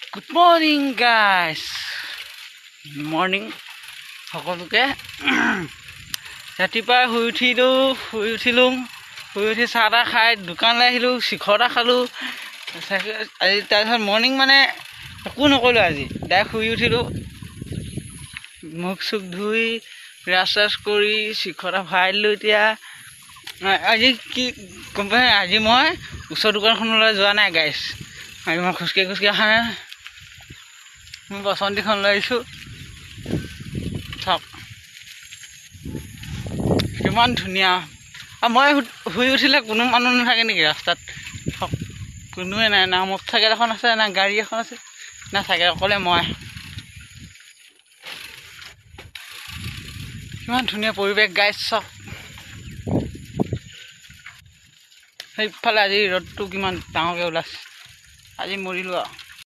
Good morning, guys. Morning. সকলোকে ৰাতিপুৱা শুই উঠি চাহ তাহ খাই দোকানলৈ আহিলোঁ, শিখৰ এটা খালোঁ। আজি তাৰপিছত মৰ্ণিং মানে একো নকৰিলোঁ। আজি ডাইৰেক্ট শুই উঠিলোঁ, মুখ চুখ ধুই ব্ৰাছ চাছ কৰি শিখৰ এটা ভৰাই দিলোঁ। এতিয়া আজি কি গম পাই, আজি মই ওচৰ দোকানখনলৈ যোৱা নাই গাইছ। আজি মই খোজকাঢ়ি অহা নাই, মই বসন্তীখন লৈ আহিছোঁ। চাওক কিমান ধুনীয়া। আৰু মই শুই উঠিলে কোনো মানুহ নাথাকে নেকি ৰাস্তাত? চাওক কোনোৱে নাই, না মটৰচাইকেল এখন আছে, না গাড়ী এখন আছে, না চাইকেল, অকলে মই। কিমান ধুনীয়া পৰিৱেশ গাইছ। চাওক সেইফালে আজি ৰ'দটো কিমান ডাঙৰকৈ ওলাইছে। আজি মৰিলোঁ আৰু।